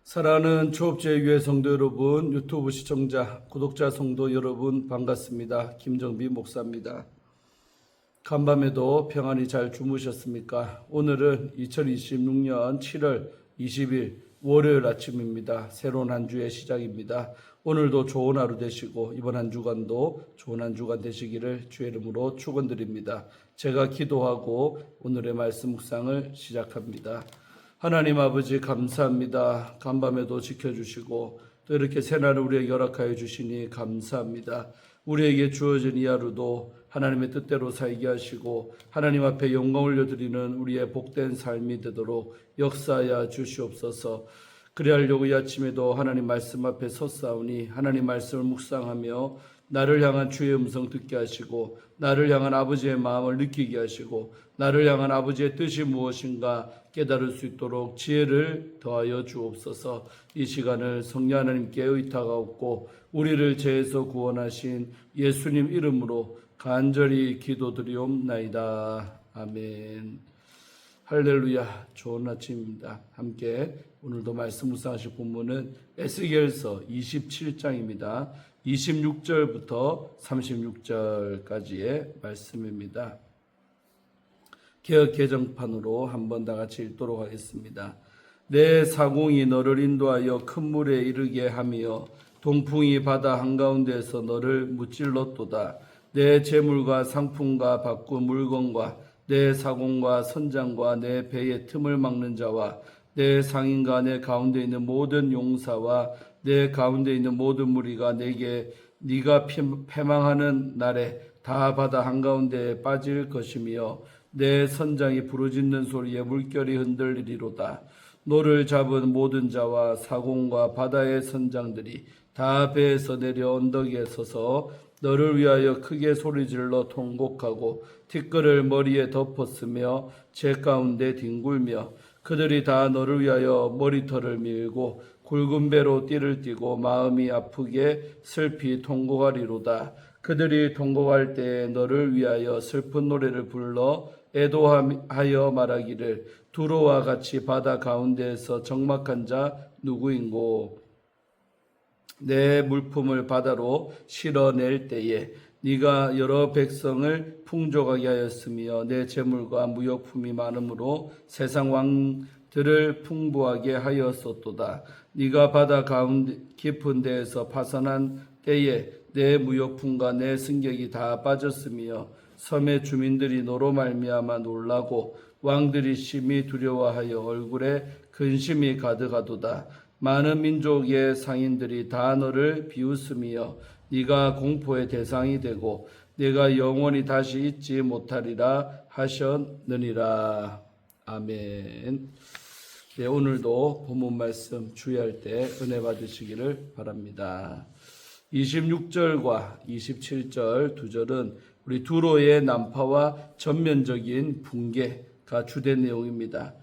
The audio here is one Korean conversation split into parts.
사랑하는 초업제교회 성도 여러분, 유튜브 시청자, 구독자 성도 여러분 반갑습니다. 김정비 목사입니다. 간밤에도 평안히 잘 주무셨습니까? 오늘은 2026년 7월 20일 월요일 아침입니다. 새로운 한 주의 시작입니다. 오늘도 좋은 하루 되시고 이번 한 주간도 좋은 한 주간 되시기를 주의 이름으로 축원드립니다. 제가 기도하고 오늘의 말씀 묵상을 시작합니다. 하나님 아버지 감사합니다. 간밤에도 지켜주시고 또 이렇게 새날을 우리에게 허락하여 주시니 감사합니다. 우리에게 주어진 이 하루도 하나님의 뜻대로 살게 하시고 하나님 앞에 영광 올려드리는 우리의 복된 삶이 되도록 역사하여 주시옵소서. 그리하려고 이 아침에도 하나님 말씀 앞에 섰사오니 하나님 말씀을 묵상하며 나를 향한 주의 음성 듣게 하시고 나를 향한 아버지의 마음을 느끼게 하시고 나를 향한 아버지의 뜻이 무엇인가 깨달을 수 있도록 지혜를 더하여 주옵소서. 이 시간을 성령 하나님께 의탁하옵고 우리를 죄에서 구원하신 예수님 이름으로 간절히 기도드리옵나이다. 아멘. 할렐루야. 좋은 아침입니다. 함께 오늘도 말씀 묵상하실 본문은 에스겔서 27장입니다. 26절부터 36절까지의 말씀입니다. 개역 개정판으로 한번 다 같이 읽도록 하겠습니다. 내 사공이 너를 인도하여 큰 물에 이르게 하며 동풍이 바다 한가운데에서 너를 무찔렀도다. 내 재물과 상품과 바꾼 물건과 내 사공과 선장과 내 배의 틈을 막는 자와 내 상인과 내 가운데 있는 모든 용사와 내 가운데 있는 모든 무리가 내게 네가 패망하는 날에 다 바다 한가운데에 빠질 것이며 내 선장이 부르짖는 소리에 물결이 흔들리리로다. 노를 잡은 모든 자와 사공과 바다의 선장들이 다 배에서 내려 언덕에 서서 너를 위하여 크게 소리질러 통곡하고 티끌을 머리에 덮었으며 제 가운데 뒹굴며 그들이 다 너를 위하여 머리털을 밀고 굵은 배로 띠를 띠고 마음이 아프게 슬피 통곡하리로다. 그들이 통곡할 때에 너를 위하여 슬픈 노래를 불러 애도하여 말하기를 두로와 같이 바다 가운데에서 적막한 자 누구인고 내 물품을 바다로 실어낼 때에 네가 여러 백성을 풍족하게 하였으며 내 재물과 무역품이 많으므로 세상 왕들을 풍부하게 하였었도다. 네가 바다 가운데 깊은 데에서 파산한 때에 내 무역품과 내 승객이 다 빠졌으며 섬의 주민들이 너로 말미암아 놀라고 왕들이 심히 두려워하여 얼굴에 근심이 가득하도다. 많은 민족의 상인들이 다 너를 비웃으며 네가 공포의 대상이 되고 네가 영원히 다시 잊지 못하리라 하셨느니라. 아멘. 네, 오늘도 본문 말씀 주의할 때 은혜 받으시기를 바랍니다. 26절과 27절 두 절은 우리 두로의 난파와 전면적인 붕괴가 주된 내용입니다.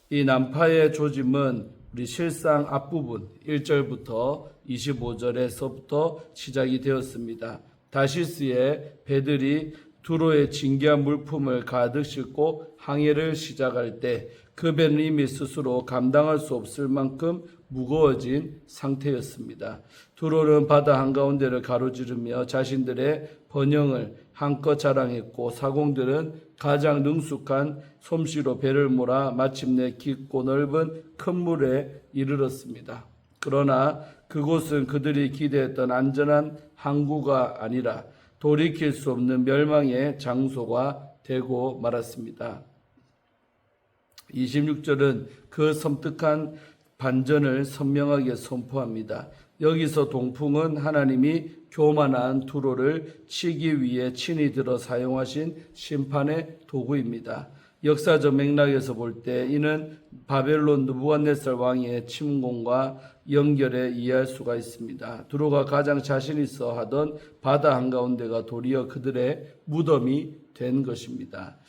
이 난파의 조짐은 우리 실상 앞부분 1절부터 25절에서부터 시작이 되었습니다. 다시스의 배들이 두로의 진귀한 물품을 가득 싣고 항해를 시작할 때 그 배는 이미 스스로 감당할 수 없을 만큼 무거워진 상태였습니다. 두로는 바다 한가운데를 가로지르며 자신들의 번영을 한껏 자랑했고 사공들은 가장 능숙한 솜씨로 배를 몰아 마침내 깊고 넓은 큰 물에 이르렀습니다. 그러나 그곳은 그들이 기대했던 안전한 항구가 아니라 돌이킬 수 없는 멸망의 장소가 되고 말았습니다. 26절은 그 섬뜩한 반전을 선명하게 선포합니다. 여기서 동풍은 하나님이 교만한 두로를 치기 위해 친히 들어 사용하신 심판의 도구입니다. 역사적 맥락에서 볼 때 이는 바벨론 느부갓네살 왕의 침공과 연결해 이해할 수가 있습니다. 두로가 가장 자신 있어 하던 바다 한가운데가 도리어 그들의 무덤이 된 것입니다.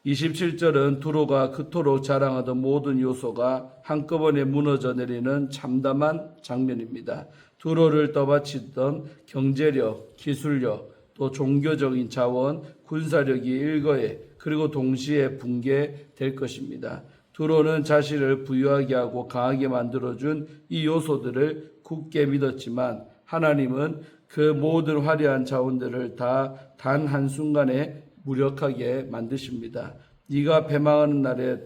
27절은 두로가 그토록 자랑하던 모든 요소가 한꺼번에 무너져 내리는 참담한 장면입니다. 두로를 떠받치던 경제력, 기술력, 또 종교적인 자원, 군사력이 일거에 그리고 동시에 붕괴될 것입니다. 두로는 자신을 부유하게 하고 강하게 만들어준 이 요소들을 굳게 믿었지만 하나님은 그 모든 화려한 자원들을 다 단 한순간에 무력하게 만드십니다. 네가 패망하는 날에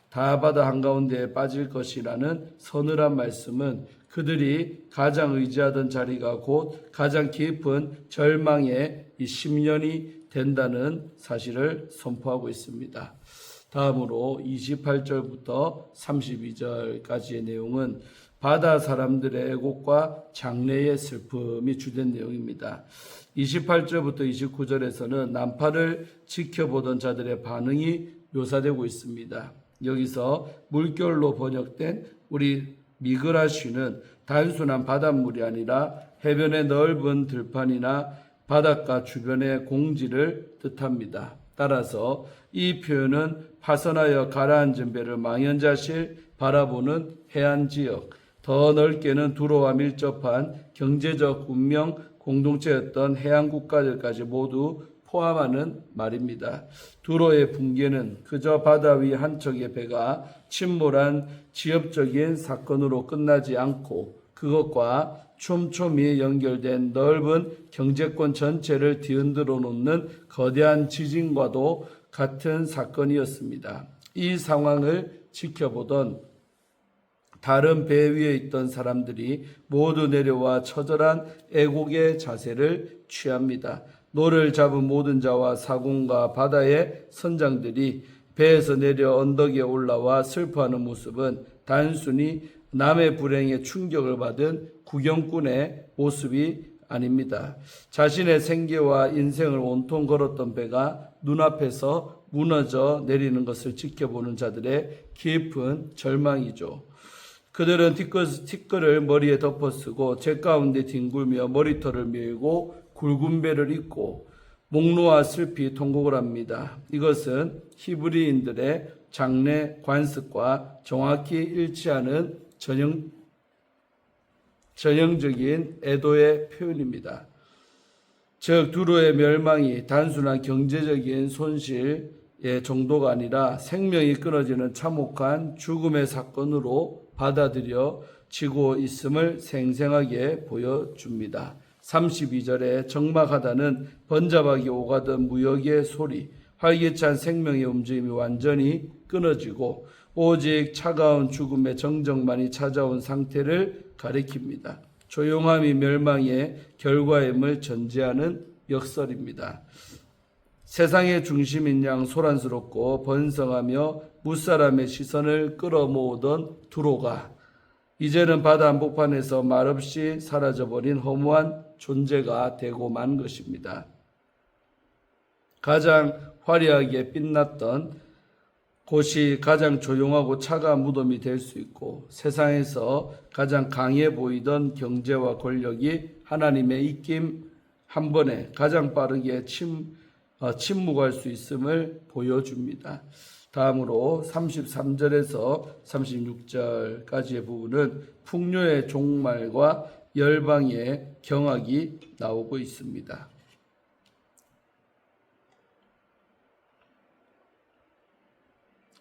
다 바다 한가운데에 빠질 것이라는 서늘한 말씀은 그들이 가장 의지하던 자리가 곧 가장 깊은 절망의 이 10년이 된다는 사실을 선포하고 있습니다. 다음으로 28절부터 32절까지의 내용은 바다 사람들의 애곡과 장래의 슬픔이 주된 내용입니다. 28절부터 29절에서는 난파를 지켜보던 자들의 반응이 묘사되고 있습니다. 여기서 물결로 번역된 우리 미그라쉬는 단순한 바닷물이 아니라 해변의 넓은 들판이나 바닷가 주변의 공지를 뜻합니다. 따라서 이 표현은 파선하여 가라앉은 배를 망연자실 바라보는 해안 지역, 더 넓게는 두로와 밀접한 경제적 운명 공동체였던 해안 국가들까지 모두 포함하는 말입니다. 두로의 붕괴는 그저 바다 위 한 척의 배가 침몰한 지역적인 사건으로 끝나지 않고 그것과 촘촘히 연결된 넓은 경제권 전체를 뒤흔들어 놓는 거대한 지진과도 같은 사건이었습니다. 이 상황을 지켜보던 다른 배 위에 있던 사람들이 모두 내려와 처절한 애곡의 자세를 취합니다. 노를 잡은 모든 자와 사공과 바다의 선장들이 배에서 내려 언덕에 올라와 슬퍼하는 모습은 단순히 남의 불행에 충격을 받은 구경꾼의 모습이 아닙니다. 자신의 생계와 인생을 온통 걸었던 배가 눈앞에서 무너져 내리는 것을 지켜보는 자들의 깊은 절망이죠. 그들은 티끌을 머리에 덮어쓰고 제 가운데 뒹굴며 머리털을 밀고 굵은 배를 입고 목 놓아 슬피 통곡을 합니다. 이것은 히브리인들의 장래 관습과 정확히 일치하는 전형적인 애도의 표현입니다. 즉 두로의 멸망이 단순한 경제적인 손실의 정도가 아니라 생명이 끊어지는 참혹한 죽음의 사건으로 받아들여지고 있음을 생생하게 보여줍니다. 32절에 적막하다는 번잡하게 오가던 무역의 소리, 활기찬 생명의 움직임이 완전히 끊어지고 오직 차가운 죽음의 정적만이 찾아온 상태를 가리킵니다. 조용함이 멸망의 결과임을 전제하는 역설입니다. 세상의 중심인 양 소란스럽고 번성하며 무사람의 시선을 끌어모으던 두로가 이제는 바다 한복판에서 말없이 사라져버린 허무한 존재가 되고 만 것입니다. 가장 화려하게 빛났던 곳이 가장 조용하고 차가운 무덤이 될 수 있고 세상에서 가장 강해 보이던 경제와 권력이 하나님의 입김 한 번에 가장 빠르게 침묵할 수 있음을 보여줍니다. 다음으로 33절에서 36절까지의 부분은 풍요의 종말과 열방의 경악이 나오고 있습니다.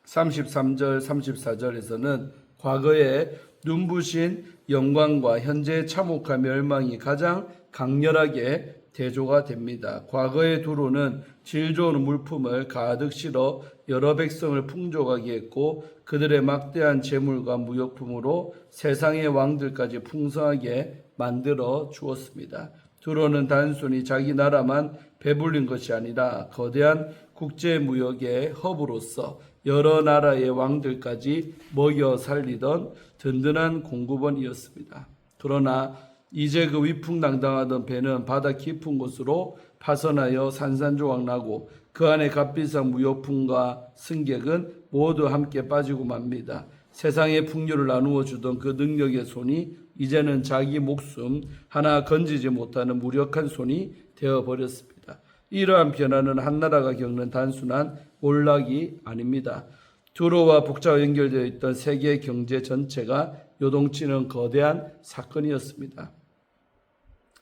33절, 34절에서는 과거의 눈부신 영광과 현재의 참혹한 멸망이 가장 강렬하게 대조가 됩니다. 과거의 두로는 질 좋은 물품을 가득 실어 여러 백성을 풍족하게 했고 그들의 막대한 재물과 무역품으로 세상의 왕들까지 풍성하게 만들어 주었습니다. 두로는 단순히 자기 나라만 배불린 것이 아니라 거대한 국제무역의 허브로서 여러 나라의 왕들까지 먹여 살리던 든든한 공급원이었습니다. 그러나 이제 그 위풍당당하던 배는 바다 깊은 곳으로 파선하여 산산조각나고 그 안에 값비싼 무역품과 승객은 모두 함께 빠지고 맙니다. 세상의 풍요를 나누어 주던 그 능력의 손이 이제는 자기 목숨 하나 건지지 못하는 무력한 손이 되어버렸습니다. 이러한 변화는 한 나라가 겪는 단순한 몰락이 아닙니다. 두로와 북자와 연결되어 있던 세계 경제 전체가 요동치는 거대한 사건이었습니다.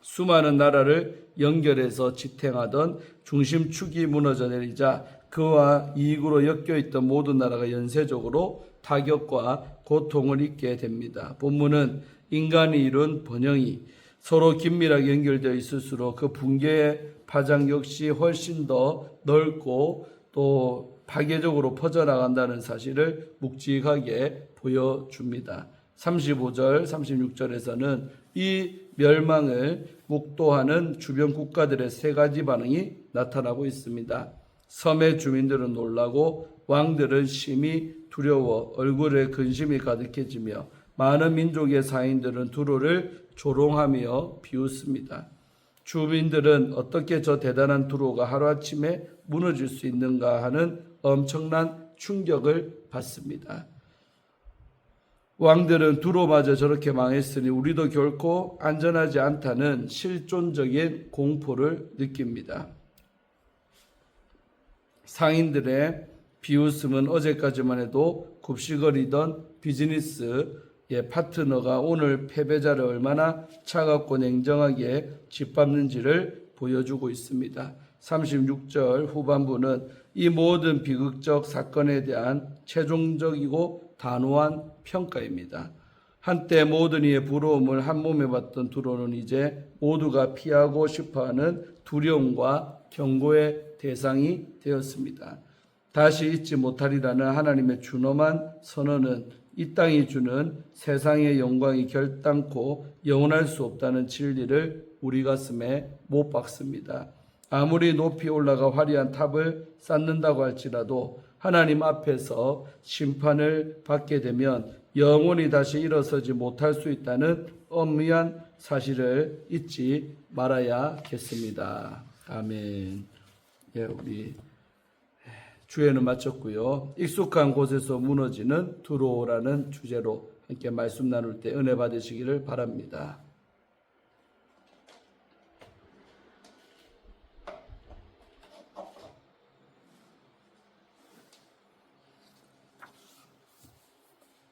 수많은 나라를 연결해서 지탱하던 중심축이 무너져 내리자 그와 이익으로 엮여있던 모든 나라가 연쇄적으로 타격과 고통을 입게 됩니다. 본문은 인간이 이룬 번영이 서로 긴밀하게 연결되어 있을수록 그 붕괴의 파장 역시 훨씬 더 넓고 또 파괴적으로 퍼져나간다는 사실을 묵직하게 보여줍니다. 35절, 36절에서는 이 멸망을 목도하는 주변 국가들의 세 가지 반응이 나타나고 있습니다. 섬의 주민들은 놀라고 왕들은 심히 두려워 얼굴에 근심이 가득해지며 많은 민족의 사인들은 두로를 조롱하며 비웃습니다. 주민들은 어떻게 저 대단한 두로가 하루아침에 무너질 수 있는가 하는 엄청난 충격을 받습니다. 왕들은 두로마저 저렇게 망했으니 우리도 결코 안전하지 않다는 실존적인 공포를 느낍니다. 상인들의 비웃음은 어제까지만 해도 굽시거리던 비즈니스의 파트너가 오늘 패배자를 얼마나 차갑고 냉정하게 짓밟는지를 보여주고 있습니다. 36절 후반부는 이 모든 비극적 사건에 대한 최종적이고 단호한 평가입니다. 한때 모든 이의 부러움을 한 몸에 받던 두로는 이제 모두가 피하고 싶어하는 두려움과 경고의 대상이 되었습니다. 다시 잊지 못하리라는 하나님의 준엄한 선언은 이 땅이 주는 세상의 영광이 결단코 영원할 수 없다는 진리를 우리 가슴에 못 박습니다. 아무리 높이 올라가 화려한 탑을 쌓는다고 할지라도 하나님 앞에서 심판을 받게 되면 영원히 다시 일어서지 못할 수 있다는 엄미한 사실을 잊지 말아야겠습니다. 아멘. 예, 우리 주에는 마쳤고요. 익숙한 곳에서 무너지는 두로라는 주제로 함께 말씀 나눌 때 은혜 받으시기를 바랍니다.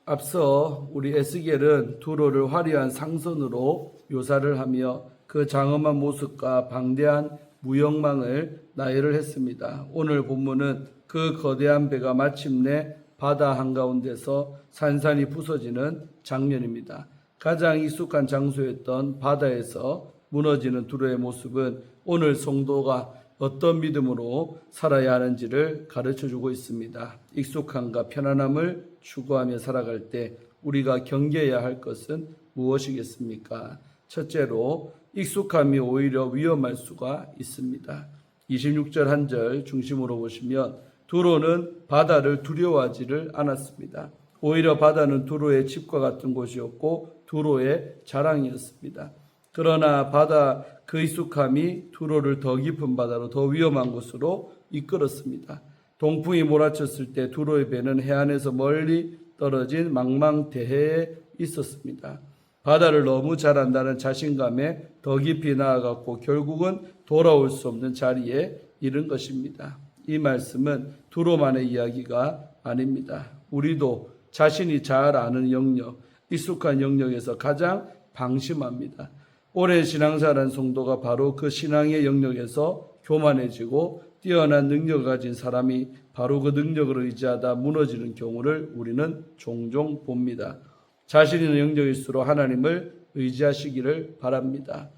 앞서 우리 에스겔은 두로를 화려한 상선으로 묘사를 하며 그 장엄한 모습과 방대한 무역망을 나열을 했습니다. 오늘 본문은 그 거대한 배가 마침내 바다 한가운데서 산산이 부서지는 장면입니다. 가장 익숙한 장소였던 바다에서 무너지는 두로의 모습은 오늘 성도가 어떤 믿음으로 살아야 하는지를 가르쳐주고 있습니다. 익숙함과 편안함을 추구하며 살아갈 때 우리가 경계해야 할 것은 무엇이겠습니까? 첫째로 익숙함이 오히려 위험할 수가 있습니다. 26절 한 절 중심으로 보시면 두로는 바다를 두려워하지를 않았습니다. 오히려 바다는 두로의 집과 같은 곳이었고 두로의 자랑이었습니다. 그러나 바다 그 익숙함이 두로를 더 깊은 바다로 더 위험한 곳으로 이끌었습니다. 동풍이 몰아쳤을 때 두로의 배는 해안에서 멀리 떨어진 망망대해에 있었습니다. 바다를 너무 잘 안다는 자신감에 더 깊이 나아갔고 결국은 돌아올 수 없는 자리에 이른 것입니다. 이 말씀은 두로만의 이야기가 아닙니다. 우리도 자신이 잘 아는 영역, 익숙한 영역에서 가장 방심합니다. 오랜 신앙생활한 성도가 바로 그 신앙의 영역에서 교만해지고 뛰어난 능력을 가진 사람이 바로 그 능력을 의지하다 무너지는 경우를 우리는 종종 봅니다. 자신의 영역일수록 하나님을 의지하시기를 바랍니다.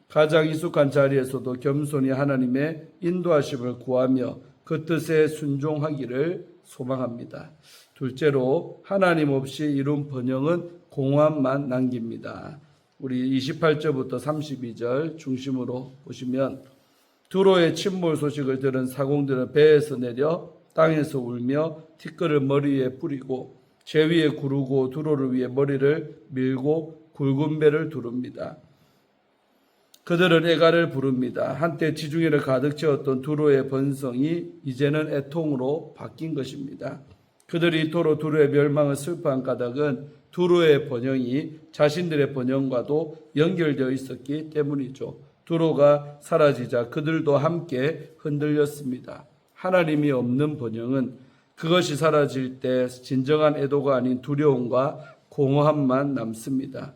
가장 익숙한 자리에서도 겸손히 하나님의 인도하심을 구하며 그 뜻에 순종하기를 소망합니다. 둘째로 하나님 없이 이룬 번영은 공허함만 남깁니다. 우리 28절부터 32절 중심으로 보시면 두로의 침몰 소식을 들은 사공들은 배에서 내려 땅에서 울며 티끌을 머리에 뿌리고 제 위에 구르고 두로를 위해 머리를 밀고 굵은 배를 두릅니다. 그들은 애가를 부릅니다. 한때 지중해를 가득 채웠던 두로의 번성이 이제는 애통으로 바뀐 것입니다. 그들이 이토록 두로의 멸망을 슬퍼한 까닭은 두로의 번영이 자신들의 번영과도 연결되어 있었기 때문이죠. 두로가 사라지자 그들도 함께 흔들렸습니다. 하나님이 없는 번영은 그것이 사라질 때 진정한 애도가 아닌 두려움과 공허함만 남습니다.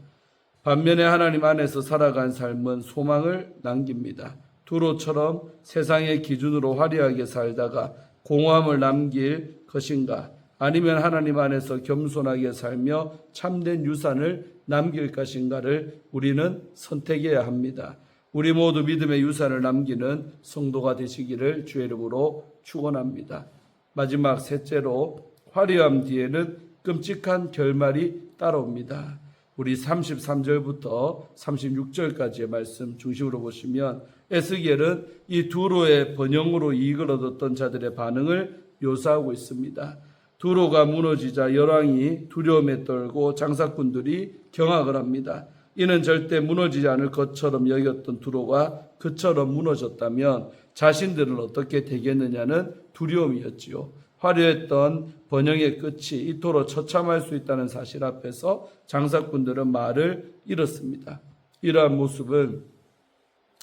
반면에 하나님 안에서 살아간 삶은 소망을 남깁니다. 두로처럼 세상의 기준으로 화려하게 살다가 공허함을 남길 것인가? 아니면 하나님 안에서 겸손하게 살며 참된 유산을 남길 것인가를 우리는 선택해야 합니다. 우리 모두 믿음의 유산을 남기는 성도가 되시기를 주의 이름으로 축원합니다. 마지막 셋째로 화려함 뒤에는 끔찍한 결말이 따라옵니다. 우리 33절부터 36절까지의 말씀 중심으로 보시면 에스겔은 이 두로의 번영으로 이익을 얻었던 자들의 반응을 묘사하고 있습니다. 두로가 무너지자 열왕이 두려움에 떨고 장사꾼들이 경악을 합니다. 이는 절대 무너지지 않을 것처럼 여겼던 두로가 그처럼 무너졌다면 자신들은 어떻게 되겠느냐는 두려움이었지요. 화려했던 번영의 끝이 이토록 처참할 수 있다는 사실 앞에서 장사꾼들은 말을 잃었습니다. 이러한 모습은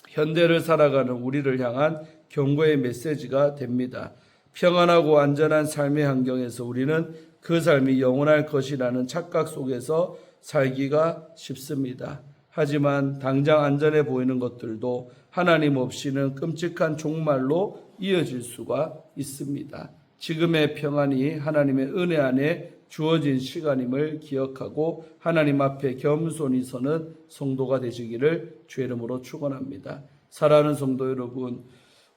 현대를 살아가는 우리를 향한 경고의 메시지가 됩니다. 평안하고 안전한 삶의 환경에서 우리는 그 삶이 영원할 것이라는 착각 속에서 살기가 쉽습니다. 하지만 당장 안전해 보이는 것들도 하나님 없이는 끔찍한 종말로 이어질 수가 있습니다. 지금의 평안이 하나님의 은혜 안에 주어진 시간임을 기억하고 하나님 앞에 겸손히 서는 성도가 되시기를 주의 이름으로 축원합니다. 사랑하는 성도 여러분,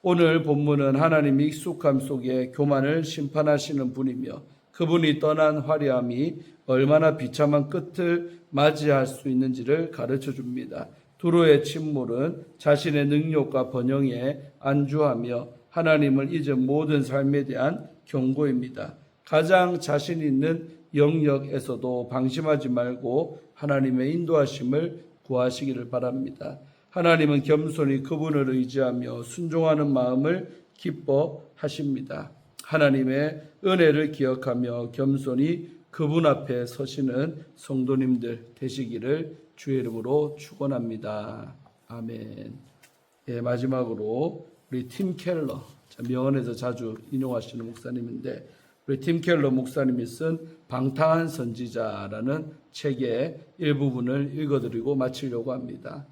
오늘 본문은 하나님의 익숙함 속에 교만을 심판하시는 분이며 그분이 떠난 화려함이 얼마나 비참한 끝을 맞이할 수 있는지를 가르쳐 줍니다. 두로의 침몰은 자신의 능력과 번영에 안주하며 하나님을 잊은 모든 삶에 대한 경고입니다. 가장 자신 있는 영역에서도 방심하지 말고 하나님의 인도하심을 구하시기를 바랍니다. 하나님은 겸손히 그분을 의지하며 순종하는 마음을 기뻐하십니다. 하나님의 은혜를 기억하며 겸손히 그분 앞에 서시는 성도님들 되시기를 주의 이름으로 축원합니다. 아멘. 예, 마지막으로 우리 팀 켈러, 명언에서 자주 인용하시는 목사님인데 우리 팀 켈러 목사님이 쓴 방탕한 선지자라는 책의 일부분을 읽어드리고 마치려고 합니다.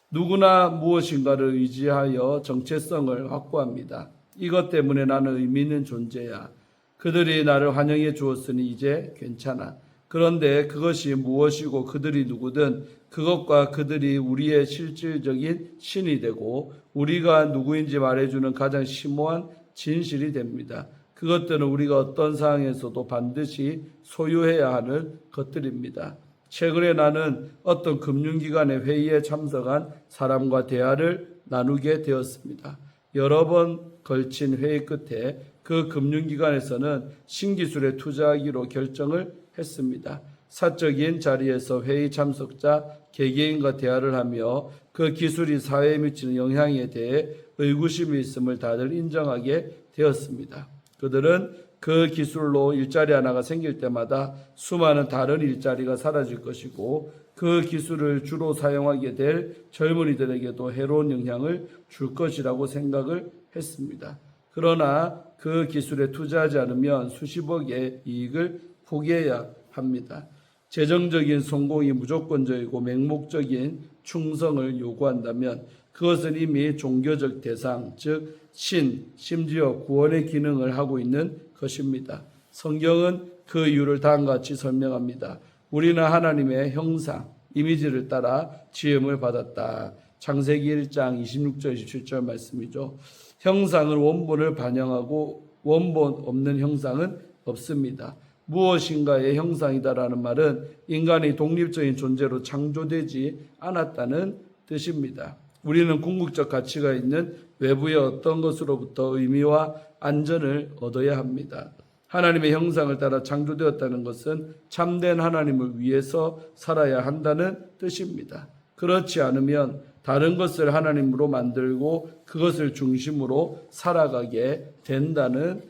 누구나 무엇인가를 의지하여 정체성을 확보합니다. 이것 때문에 나는 의미 있는 존재야. 그들이 나를 환영해 주었으니 이제 괜찮아. 그런데 그것이 무엇이고 그들이 누구든 그것과 그들이 우리의 실질적인 신이 되고 우리가 누구인지 말해주는 가장 심오한 진실이 됩니다. 그것들은 우리가 어떤 상황에서도 반드시 소유해야 하는 것들입니다. 최근에 나는 어떤 금융기관의 회의에 참석한 사람과 대화를 나누게 되었습니다. 여러 번 걸친 회의 끝에 그 금융기관에서는 신기술에 투자하기로 결정을 했습니다. 사적인 자리에서 회의 참석자 개개인과 대화를 하며 그 기술이 사회에 미치는 영향에 대해 의구심이 있음을 다들 인정하게 되었습니다. 그들은 그 기술로 일자리 하나가 생길 때마다 수많은 다른 일자리가 사라질 것이고 그 기술을 주로 사용하게 될 젊은이들에게도 해로운 영향을 줄 것이라고 생각을 했습니다. 그러나 그 기술에 투자하지 않으면 수십억의 이익을 포기해야 합니다. 재정적인 성공이 무조건적이고 맹목적인 충성을 요구한다면 그것은 이미 종교적 대상, 즉 신, 심지어 구원의 기능을 하고 있는 것입니다. 성경은 그 이유를 다음과 같이 설명합니다. 우리는 하나님의 형상, 이미지를 따라 지음을 받았다. 창세기 1장 26절 27절 말씀이죠. 형상은 원본을 반영하고 원본 없는 형상은 없습니다. 무엇인가의 형상이다라는 말은 인간이 독립적인 존재로 창조되지 않았다는 뜻입니다. 우리는 궁극적 가치가 있는 외부의 어떤 것으로부터 의미와 안전을 얻어야 합니다. 하나님의 형상을 따라 창조되었다는 것은 참된 하나님을 위해서 살아야 한다는 뜻입니다. 그렇지 않으면 다른 것을 하나님으로 만들고 그것을 중심으로 살아가게 된다는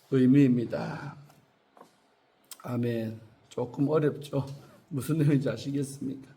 의미입니다. 아멘. 조금 어렵죠? 무슨 내용인지 아시겠습니까?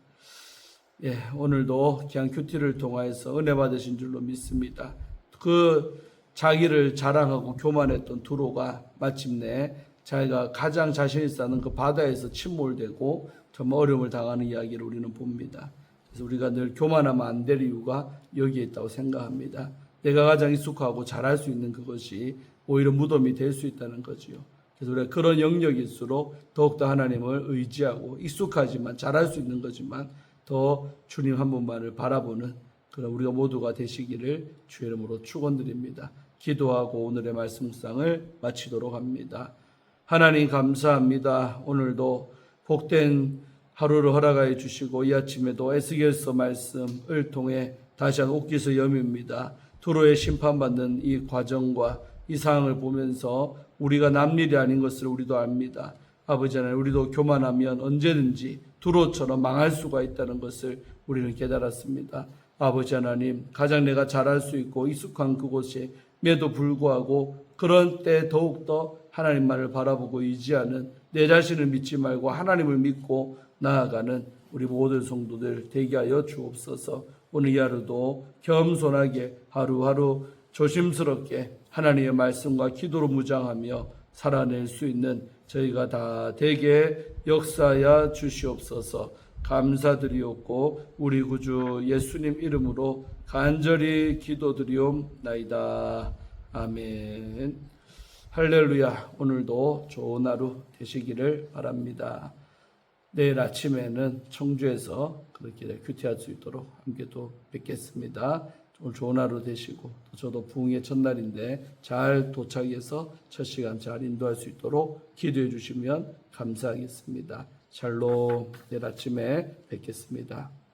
예, 오늘도 귀한 큐티를 통하여서 은혜 받으신 줄로 믿습니다. 그 자기를 자랑하고 교만했던 두로가 마침내 자기가 가장 자신 있어하는 그 바다에서 침몰되고 정말 어려움을 당하는 이야기를 우리는 봅니다. 그래서 우리가 늘 교만하면 안 될 이유가 여기에 있다고 생각합니다. 내가 가장 익숙하고 잘할 수 있는 그것이 오히려 무덤이 될 수 있다는 거지요. 그래서 우리가 그런 영역일수록 더욱더 하나님을 의지하고 익숙하지만 잘할 수 있는 거지만 더 주님 한 분만을 바라보는 그런 우리가 모두가 되시기를 주의 이름으로 축원드립니다. 기도하고 오늘의 말씀 묵상을 마치도록 합니다. 하나님 감사합니다. 오늘도 복된 하루를 허락하여 주시고 이 아침에도 에스겔서 말씀을 통해 다시 한 옥기서 염입니다. 두로의 심판받는 이 과정과 이 상황을 보면서 우리가 남일이 아닌 것을 우리도 압니다. 아버지 하나님, 우리도 교만하면 언제든지 두로처럼 망할 수가 있다는 것을 우리는 깨달았습니다. 아버지 하나님, 가장 내가 잘할 수 있고 익숙한 그곳임에도 불구하고 그런 때 더욱더 하나님만을 바라보고 의지하는 내 자신을 믿지 말고 하나님을 믿고 나아가는 우리 모든 성도들 되게 하여 주옵소서. 오늘 이 하루도 겸손하게 하루하루 조심스럽게 하나님의 말씀과 기도로 무장하며 살아낼 수 있는 저희가 다 되게 역사하여 주시옵소서. 감사드리옵고 우리 구주 예수님 이름으로 간절히 기도드리옵나이다. 아멘. 할렐루야. 오늘도 좋은 하루 되시기를 바랍니다. 내일 아침에는 청주에서 그렇게 큐티할 수 있도록 함께 또 뵙겠습니다. 오늘 좋은 하루 되시고 저도 부흥의 첫날인데 잘 도착해서 첫 시간 잘 인도할 수 있도록 기도해 주시면 감사하겠습니다. 샬롬. 내일 아침에 뵙겠습니다.